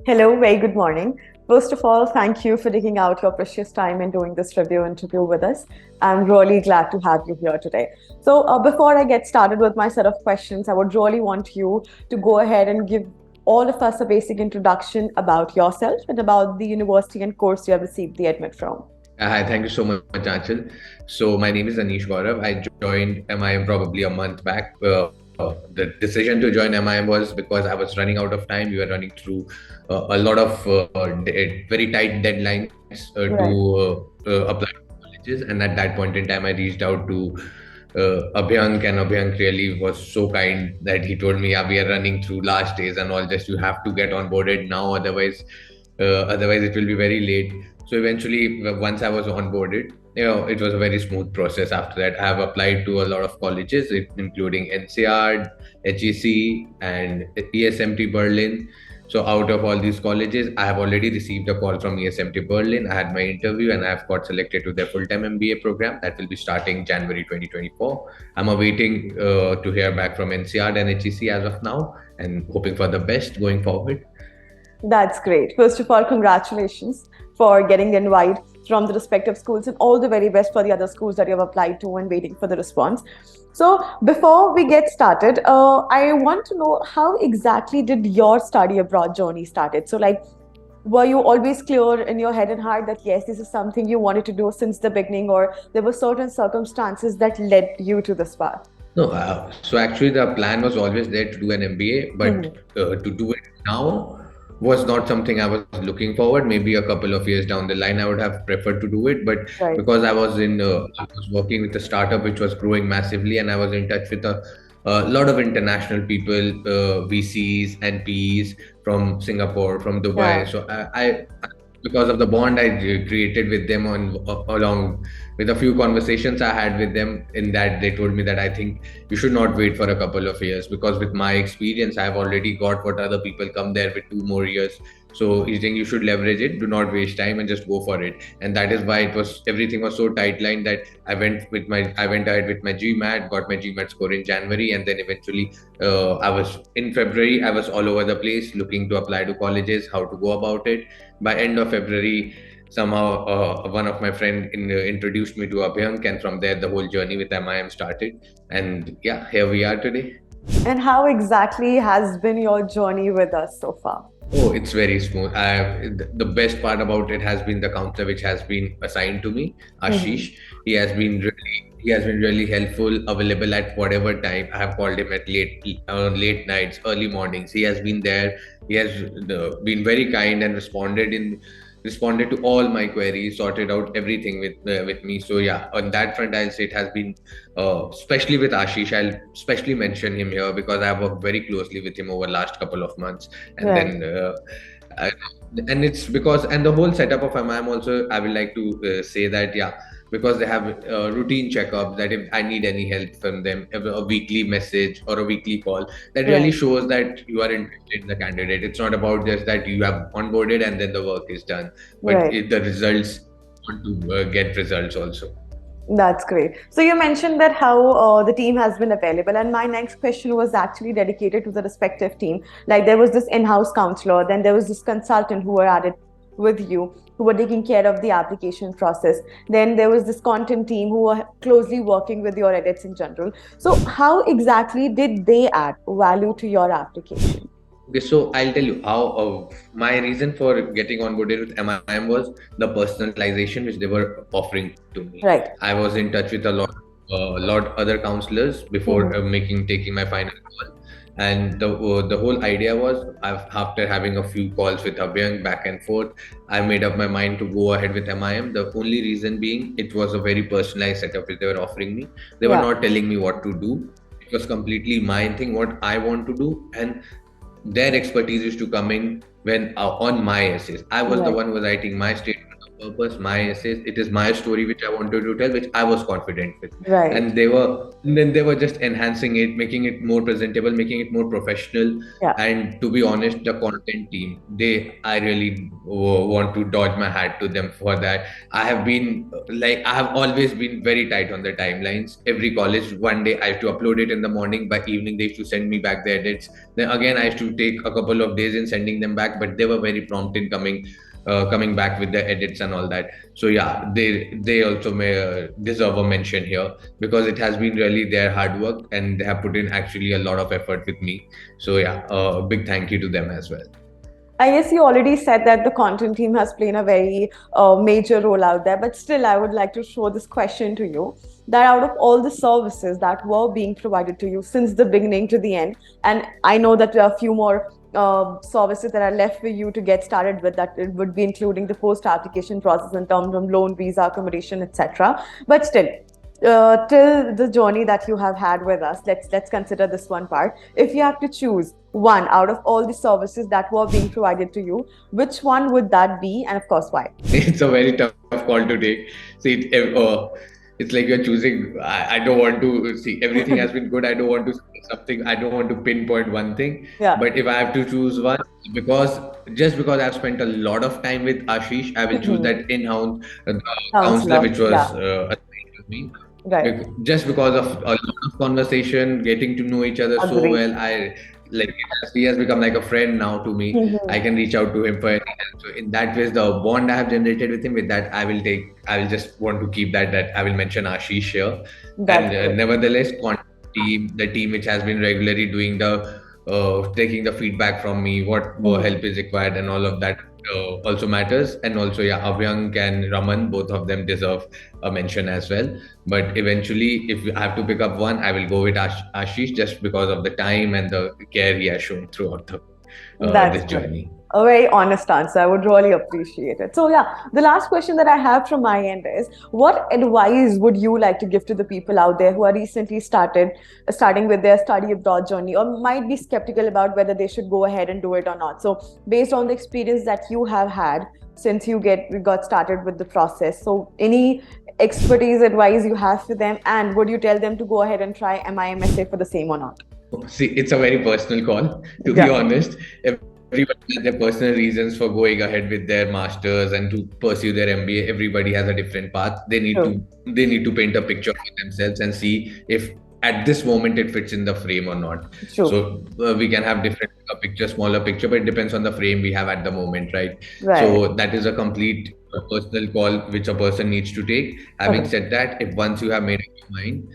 Hello, very good morning. First of all, thank you for taking out your precious time and doing this review interview with us. I'm really glad to have you here today. Before I get started with my set of questions, I would really want you to go ahead and give all of us a basic introduction about yourself and about the university and course you have received the admit from. Hi, thank you so much, Anchal. So my name is Anish Gaurav. I joined MIM probably a month back. The decision to join MIM was because I was running out of time. We were running through a lot of very tight deadlines Right. to apply to colleges, and at that point in time, I reached out to Abhyank, and Abhyank really was so kind that he told me, "Yeah, we are running through last days and all. Just you have to get onboarded now, otherwise it will be very late." So eventually, once I was onboarded, it was a very smooth process. After that, I have applied to a lot of colleges, including NCR, HEC, and ESMT Berlin. So out of all these colleges, I have already received a call from ESMT Berlin. I had my interview and I have got selected to their full-time MBA program that will be starting January 2024. I'm awaiting to hear back from NCR and HEC as of now and hoping for the best going forward. That's great. First of all, congratulations for getting the invite from the respective schools and all the very best for the other schools that you have applied to and waiting for the response. So, before we get started, I want to know how exactly did your study abroad journey started? So, like, were you always clear in your head and heart that yes, this is something you wanted to do since the beginning, or there were certain circumstances that led you to this path? No, so actually the plan was always there to do an MBA, but Mhm. to do it now was not something I was looking forward. Maybe a couple of years down the line, I would have preferred to do it, but Right. because I was working with a startup which was growing massively, and I was in touch with a lot of international people, VCs and PEs from Singapore, from Dubai. Yeah. So because of the bond I created with them along with a few conversations I had with them, in that they told me that I think you should not wait for a couple of years, because with my experience I have already got what other people come there with 2 more years. So you think you should leverage it, do not waste time and just go for it. And that is why everything was so tight lined that I went ahead with my GMAT, got my GMAT score in January, and then eventually I was in February, I was all over the place looking to apply to colleges, how to go about it. By end of February, somehow one of my friend introduced me to Abhyank, and from there the whole journey with MIM started. And yeah, here we are today. And how exactly has been your journey with us so far? Oh, it's very smooth. The best part about it has been the counselor which has been assigned to me, Mhm. Ashish. He has been really helpful, available at whatever time. I have called him at late nights, early mornings. He has been there. He has been very kind and responded to all my queries, sorted out everything with me. So yeah, on that front, I'll say it has been, especially with Ashish. I'll especially mention him here because I have worked very closely with him over last couple of months, and Right. then. I, and it's because, and the whole setup of MIM also, I would like to say that, yeah, because they have routine checkups, that if I need any help from them, a weekly message or a weekly call, that really Right. shows that you are interested in the candidate. It's not about just that you have onboarded and then the work is done, but Right. the results, want to get results also. That's great. So you mentioned that how the team has been available, and my next question was actually dedicated to the respective team. Like there was this in-house counselor, then there was this consultant who were added with you, who were taking care of the application process. Then there was this content team who were closely working with your edits in general. So how exactly did they add value to your application? Okay, so I'll tell you how my reason for getting onboarded with MIM was the personalization which they were offering to me. Right. I was in touch with a lot other counselors before Mhm. taking my final call, and the whole idea was, after having a few calls with Abhyang back and forth, I made up my mind to go ahead with MIM. The only reason being, it was a very personalized setup which they were offering me. They were Yeah. not telling me what to do. It was completely my thing, what I want to do, and their expertise used to come in when on my essays. I was the Right. one who was writing my statement. purpose, my essays. It is my story which I wanted to tell, which I was confident with. Right. And they were just enhancing it, making it more presentable, making it more professional. Yeah. And to be honest, the content team, I really want to dodge my hat to them for that. I have always been very tight on the timelines. Every college, one day I have to upload it in the morning. By evening, they used to send me back the edits. Then again, I used to take a couple of days in sending them back, but they were very prompt in coming back with the edits and all that. So yeah, they also may deserve a mention here because it has been really their hard work and they have put in actually a lot of effort with me. So yeah, big thank you to them as well. I guess you already said that the content team has played a very major role out there, but still, I would like to throw this question to you that out of all the services that were being provided to you since the beginning to the end, and I know that there are a few more services that are left for you to get started with, that it would be including the post application process in terms of loan, visa, accommodation, etc. But still, till the journey that you have had with us, let's consider this one part. If you have to choose one out of all the services that were being provided to you, which one would that be, and of course why? It's a very tough call to take. See, it's like you're choosing. I don't want to see everything has been good. I don't want to say something. I don't want to pinpoint one thing. Yeah. But if I have to choose one, because just because I've spent a lot of time with Ashish, I will choose that in-house counselor, Counselor. which was Yeah. assigned to me. Right. Just because of a lot of conversation, getting to know each other so Agree. well, he has become like a friend now to me. I can reach out to him for any help. So in that way, the bond I have generated with him, with that I will just want to keep that I will mention Ashish here. That's And good. nevertheless, the team which has been regularly doing the taking the feedback from me, what help is required, and all of that also matters. And also, yeah, Avyang and Raman, both of them deserve a mention as well. But eventually, if I have to pick up one, I will go with Ashish just because of the time and the care he has shown throughout That's this good. journey. A very honest answer. I would really appreciate it. So, yeah, the last question that I have from my end is, what advice would you like to give to the people out there who are recently starting with their study abroad journey, or might be skeptical about whether they should go ahead and do it or not? So, based on the experience that you have had since you got started with the process, so any expertise advice you have for them, and would you tell them to go ahead and try MIMSA for the same or not? See, it's a very personal call, to be Yeah. honest. Everybody has their personal reasons for going ahead with their masters and to pursue their MBA. Everybody has a different path. True. They need to paint a picture for themselves and see if at this moment it fits in the frame or not. True. So we can have different picture, smaller picture, but it depends on the frame we have at the moment, right? Right. So that is a complete personal call which a person needs to take. Having Okay. said that, if once you have made up your mind,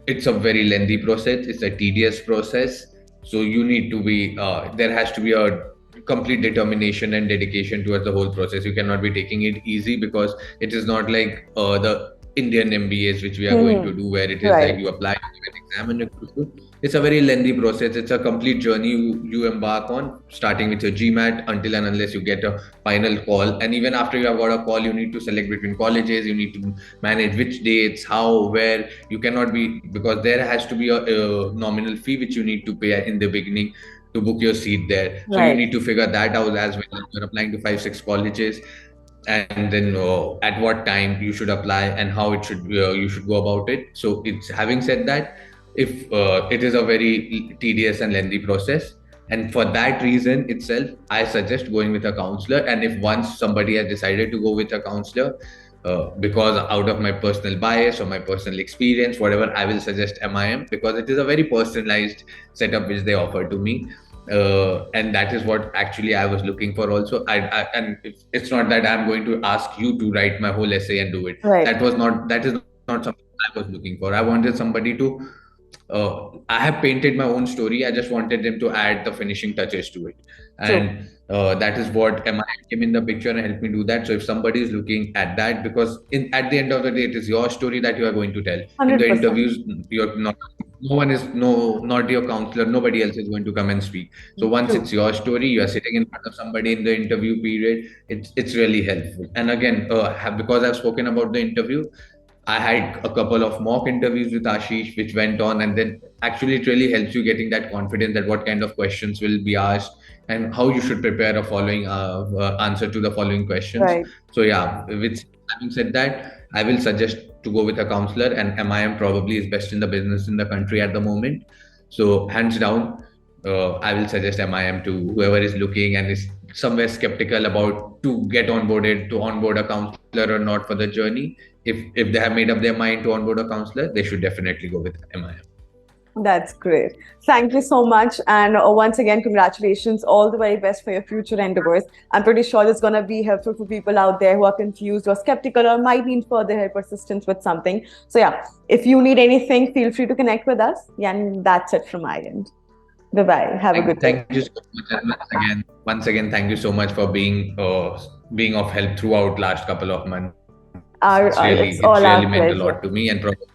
it's a very lengthy process, it's a tedious process. So you need to be there has to be a complete determination and dedication towards the whole process. You cannot be taking it easy because it is not like the Indian MBAs which we are going to do, where it is like Right. you apply to an exam and you go through. It's a very lengthy process. It's a complete journey you embark on, starting with your GMAT until and unless you get a final call. And even after you have got a call, you need to select between colleges. You need to manage which dates, how, where. You cannot be, because there has to be a nominal fee which you need to pay in the beginning to book your seat there. So you Right. need to figure that out as well. You're applying to 5, 6 colleges, and then at what time you should apply and how it should you should go about it. So it's having said that, if it is a very tedious and lengthy process, and for that reason itself, I suggest going with a counselor. And if once somebody has decided to go with a counselor, because out of my personal bias or my personal experience, whatever, I will suggest MIM because it is a very personalized setup which they offer to me. And that is what actually I was looking for also. And it's not that I'm going to ask you to write my whole essay and do it. Right. That is not something I was looking for. I wanted somebody to I have painted my own story. I just wanted them to add the finishing touches to it. True. And that is what MI came in the picture and helped me do that. So if somebody is looking at that, because at the end of the day, it is your story that you are going to tell. In the 100%. interviews, you're not, no one is, no, not your counselor, nobody else is going to come and speak. So once True. it's your story, you are sitting in front of somebody in the interview period, it's really helpful. And again, because I've spoken about the interview, I had a couple of mock interviews with Ashish, which went on, and then actually it really helps you getting that confidence that what kind of questions will be asked and how you should prepare a following answer to the following questions. Right. So yeah, with having said that, I will suggest to go with a counselor, and MIM probably is best in the business in the country at the moment. So hands down, I will suggest MIM to whoever is looking and is somewhere skeptical about to get onboarded to onboard a counselor or not for the journey. If they have made up their mind to onboard a counselor, they should definitely go with MIM. That's great. Thank you so much. And once again, congratulations. All the very best for your future endeavors. I'm pretty sure it's going to be helpful for people out there who are confused or skeptical or might need further help or assistance with something. So, yeah, if you need anything, feel free to connect with us. Yeah, and that's it from my end. Bye bye. Have a good day. Thank you so much. And once again, thank you so much for being of help throughout last couple of months. It's It's all really our meant a pleasure. lot to me, and probably